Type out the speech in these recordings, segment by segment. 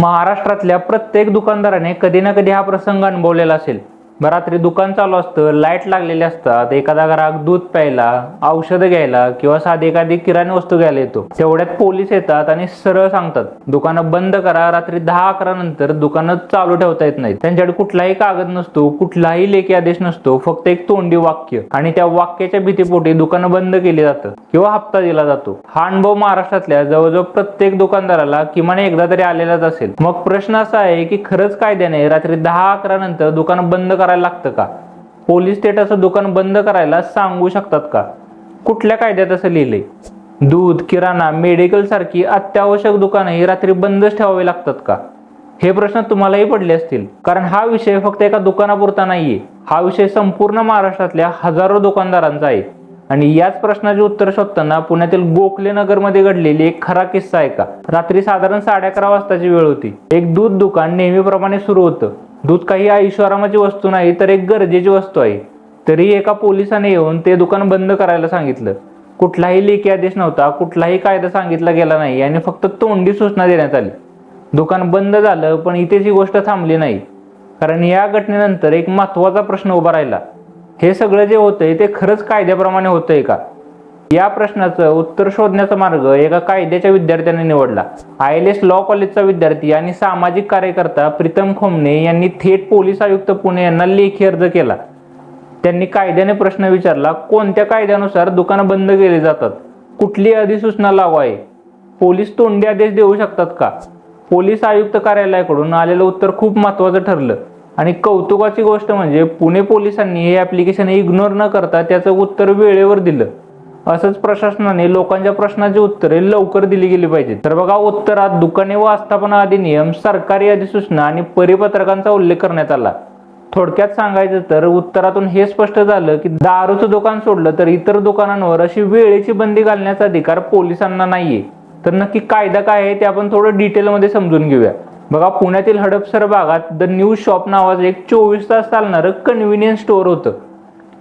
महाराष्ट्रातल्या प्रत्येक दुकानदाराने कधी ना कधी हा प्रसंग अनुभवलेला असेल। रात्री दुकान चालू असतं, लाईट लागलेले असतात, एखादा ग्राहक दूध प्यायला, औषधं घ्यायला किंवा साधी एखादी किराणी वस्तू घ्यायला येतो। तेवढ्यात पोलीस येतात आणि सरळ सांगतात दुकानं बंद करा, रात्री 10-11 नंतर दुकानं चालू ठेवता येत नाहीत। त्यांच्याकडे कुठलाही कागद नसतो, कुठलाही लेखी आदेश नसतो, फक्त एक तोंडी वाक्य आणि त्या वाक्याच्या भीतीपोटी दुकानं बंद केली जातात किंवा हप्ता दिला जातो। हा अनुभव महाराष्ट्रातल्या जवळजवळ प्रत्येक दुकानदाराला किमान एकदा तरी आलेलाच असेल। मग प्रश्न असा आहे की खरंच कायद्याने रात्री 10-11 नंतर दुकान बंद करायला लागतं का? पोलीस थेट असं दुकान बंद करायला सांगू शकतात का? कुठल्या कायद्यात असं लिहिलंय? दूध, किराणा, मेडिकल सारखी अत्यावश्यक दुकानंही रात्री बंदच ठेवावी लागतात का? हे प्रश्न तुम्हालाही पडले असतील, कारण हा विषय फक्त एका दुकानापुरता नाहीये। हा विषय संपूर्ण महाराष्ट्रातल्या हजारो दुकानदारांचा आहे। आणि याच प्रश्नाचे उत्तर शोधताना पुण्यातील गोखले नगरमध्ये घडलेली एक खरा किस्सा आहे का? रात्री साधारण 11:30 वाजताची वेळ होती। एक दूध दुकान नेहमीप्रमाणे सुरू होतं। दूध काही ऐशोआरामाची वस्तू नाही, तर एक गरजेची वस्तू आहे। तरी एका पोलिसाने येऊन ते दुकान बंद करायला सांगितलं। कुठलाही लेखी आदेश नव्हता, कुठलाही कायदा सांगितला गेला नाही आणि फक्त तोंडी सूचना देण्यात आली। दुकान बंद झालं, पण इथेच ही गोष्ट थांबली नाही, कारण या घटनेनंतर एक महत्त्वाचा प्रश्न उभा राहिला। हे सगळं जे होतंय ते खरंच कायद्याप्रमाणे होतंय का? या प्रश्नाचं उत्तर शोधण्याचा मार्ग एका कायद्याच्या विद्यार्थ्याने निवडला। ILS लॉ कॉलेजचा विद्यार्थी आणि सामाजिक कार्यकर्ता प्रीतम खोमणे यांनी थेट पोलीस आयुक्त पुणे यांना लेखी अर्ज केला। त्यांनी कायद्याने प्रश्न विचारला, कोणत्या कायद्यानुसार दुकानं बंद केली जातात? कुठली अधिसूचना लागू आहे? पोलीस तोंडी आदेश देऊ शकतात का? पोलीस आयुक्त कार्यालयाकडून आलेलं उत्तर खूप महत्त्वाचं ठरलं आणि कौतुकाची गोष्ट म्हणजे पुणे पोलिसांनी हे ॲप्लिकेशन इग्नोर न करता त्याचं उत्तर वेळेवर दिलं। असंच प्रशासनाने लोकांच्या प्रश्नाची उत्तरे लवकर दिली गेली पाहिजेत। तर बघा, उत्तरात दुकाने व आस्थापना अधिनियम, सरकारी अधिसूचना आणि परिपत्रकांचा उल्लेख करण्यात आला। थोडक्यात सांगायचं तर उत्तरातून हे स्पष्ट झालं की दारूचं दुकान सोडलं तर इतर दुकानांवर अशी वेळेची बंदी घालण्याचा अधिकार पोलिसांना नाहीये। तर नक्की कायदा काय आहे ते आपण थोडं डिटेलमध्ये समजून घेऊया। बघा, पुण्यातील हडपसर भागात द न्यू शॉप नावाचं एक 24 तास चालणारं कन्व्हिनियन्स स्टोअर होतं।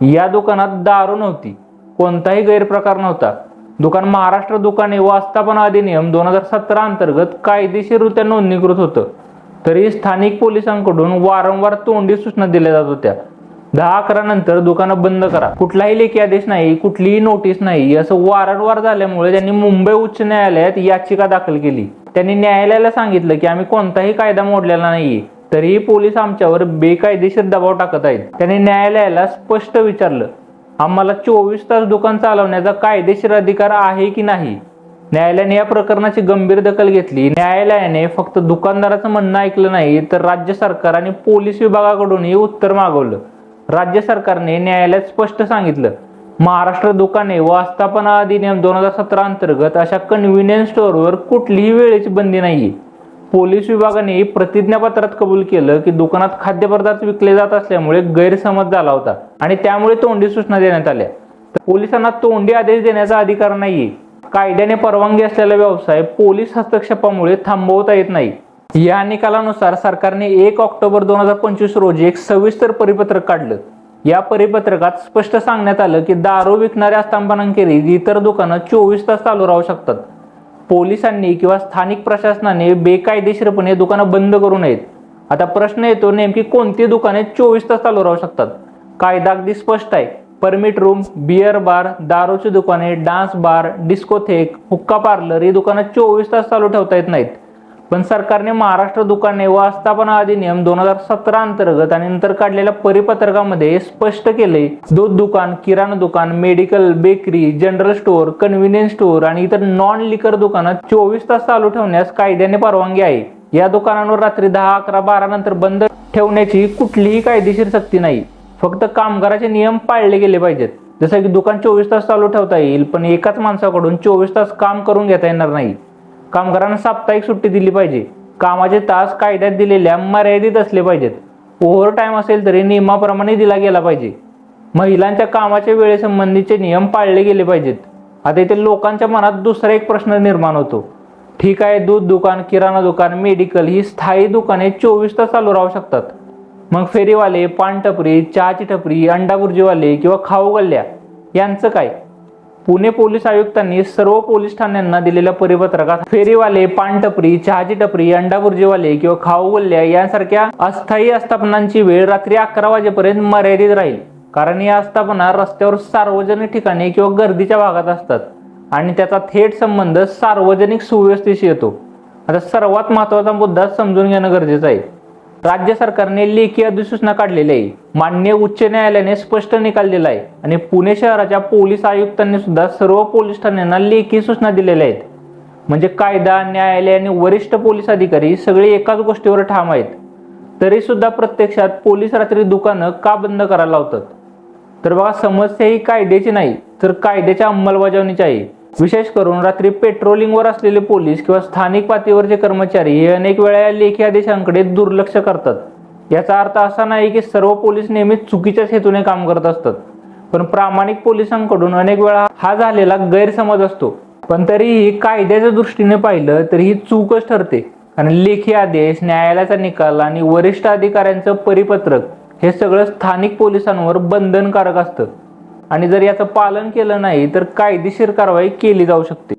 या दुकानात दारू नव्हती, कोणताही गैरप्रकार नव्हता। दुकान महाराष्ट्र दुकाने व आस्थापना अधिनियम 2017 अंतर्गत कायदेशीररित्या नोंदणीकृत होतं। तरी स्थानिक पोलिसांकडून वारंवार तोंडी सूचना दिल्या जात होत्या, 10-11 नंतर दुकानं बंद करा। कुठलाही लेखी आदेश नाही, कुठलीही नोटीस नाही। असं वारंवार झाल्यामुळे त्यांनी मुंबई उच्च न्यायालयात याचिका दाखल केली। त्यांनी न्यायालयाला सांगितलं की आम्ही कोणताही कायदा मोडलेला नाहीये, तरीही पोलीस आमच्यावर बेकायदेशीर दबाव टाकत आहेत। त्यांनी न्यायालयाला स्पष्ट विचारलं, आम्हाला 24 तास दुकान चालवण्याचा कायदेशीर अधिकार आहे की नाही? न्यायालयाने या प्रकरणाची गंभीर दखल घेतली। न्यायालयाने फक्त दुकानदाराचं म्हणणं ऐकलं नाही, तर राज्य सरकार आणि पोलीस विभागाकडूनही उत्तर मागवलं। राज्य सरकारने न्यायालयात स्पष्ट सांगितलं, महाराष्ट्र दुकाने व आस्थापना अधिनियम 2017 अंतर्गत अशा कन्व्हिनियन्स स्टोअरवर कुठलीही वेळेची बंदी नाहीये। पोलीस विभागाने प्रतिज्ञापत्रात कबूल केलं की दुकानात खाद्यपदार्थ विकले जात असल्यामुळे गैरसमज झाला होता आणि त्यामुळे तोंडी सूचना देण्यात आल्या। पोलिसांना तोंडी आदेश देण्याचा अधिकार नाहीये। कायद्याने परवानगी असलेला व्यवसाय पोलीस हस्तक्षेपामुळे थांबवता येत नाही। या निकालानुसार सरकारने 1 ऑक्टोबर 2025 रोजी एक सविस्तर परिपत्रक काढलं। या परिपत्रकात स्पष्ट सांगण्यात आलं की दारू विकणाऱ्या आस्थापनांखेरीज इतर दुकानं 24 तास चालू राहू शकतात। पोलिसांनी किंवा स्थानिक प्रशासनाने बेकायदेशीरपणे दुकानं बंद करू नयेत। आता प्रश्न येतो, नेमकी कोणती दुकाने 24 तास चालू राहू शकतात? कायदा अगदी स्पष्ट आहे। परमिट रूम, बियर बार, दारूची दुकाने, डान्स बार, डिस्कोथेक, हुक्का पार्लर ही दुकानं 24 तास चालू ठेवता येत नाहीत। पण सरकारने महाराष्ट्र दुकाने व आस्थापना अधिनियम 2017 अंतर्गत आणि नंतर काढलेल्या परिपत्रकामध्ये स्पष्ट केले, दूध दुकान, किराणा दुकान, medical, bakery, general store, convenience store आणि इतर नॉन लिकर दुकानं 24 तास चालू ठेवण्यास कायद्याने परवानगी आहे। या दुकानांवर रात्री 10, 11, 12 नंतर बंद ठेवण्याची कुठलीही कायदेशीर सक्ती नाही। फक्त कामगाराचे नियम पाळले गेले पाहिजेत। जसं की दुकान 24 तास चालू ठेवता येईल, पण एकाच माणसाकडून 24 तास काम करून घेता येणार नाही। कामगारांना साप्ताहिक सुट्टी दिली पाहिजे। कामाचे तास कायद्यात दिलेल्या मर्यादित असले पाहिजेत। ओव्हर टाइम असेल तरी नियमाप्रमाणे दिला गेला पाहिजे। महिलांच्या कामाच्या वेळेसंबंधीचे नियम पाळले गेले पाहिजेत। आता इथे लोकांच्या मनात दुसरा एक प्रश्न निर्माण होतो, ठीक आहे, दूध दुकान, किराणा दुकान, मेडिकल ही स्थायी दुकाने 24 तास चालू राहू शकतात, मग फेरीवाले, पान टपरी, चहाची टपरी, अंडा भुर्जीवाले किंवा खाऊ गल्ल्या यांचं काय? पुणे पोलीस आयुक्तांनी सर्व पोलीस ठाण्यांना दिलेल्या परिपत्रकात फेरीवाले, पानटपरी, चहाची टपरी, अंडा भुर्जीवाले किंवा खाऊ गल्ल्या यांसारख्या अस्थायी आस्थापनांची वेळ रात्री 11 वाजेपर्यंत मर्यादित राहील. कारण या आस्थापना रस्त्यावर सार्वजनिक ठिकाणी किंवा गर्दीच्या भागात असतात आणि त्याचा थेट संबंध सार्वजनिक सुव्यवस्थेशी येतो. आता सर्वात महत्त्वाचा मुद्दा समजून घेणं गरजेचं आहे. राज्य सरकारने लेखी अधिसूचना काढलेली आहे. माननीय उच्च न्यायालयाने स्पष्ट निकाल दिला आहे आणि पुणे शहराच्या पोलीस आयुक्तांनी सुद्धा सर्व पोलीस ठाण्यांना लेखी सूचना दिलेल्या आहेत. म्हणजे कायदा, न्यायालय आणि वरिष्ठ पोलीस अधिकारी सगळे एकाच गोष्टीवर ठाम आहेत. तरी सुद्धा प्रत्यक्षात पोलीस रात्री दुकानं का बंद करायला लावतात? तर बघा, समस्या ही कायद्याची नाही तर कायद्याच्या अंमलबजावणीची आहे. विशेष करून रात्री पेट्रोलिंगवर असलेले पोलीस किंवा स्थानिक पातळीवरचे कर्मचारी हे अनेक वेळा या लेखी आदेशांकडे दुर्लक्ष करतात. याचा अर्थ असा नाही की सर्व पोलीस नेहमीच चुकीच्याच हेतूने काम करत असतात, पण प्रामाणिक पोलिसांकडून अनेक वेळा हा झालेला गैरसमज असतो. पण तरीही कायद्याच्या दृष्टीने पाहिलं तर ही चूकच ठरते. कारण लेखी आदेश, न्यायालयाचा निकाल आणि वरिष्ठ अधिकाऱ्यांचं परिपत्रक हे सगळं स्थानिक पोलिसांवर बंधनकारक असतं आणि जर याचं पालन केलं नाही तर कायदेशीर कारवाई केली जाऊ शकते.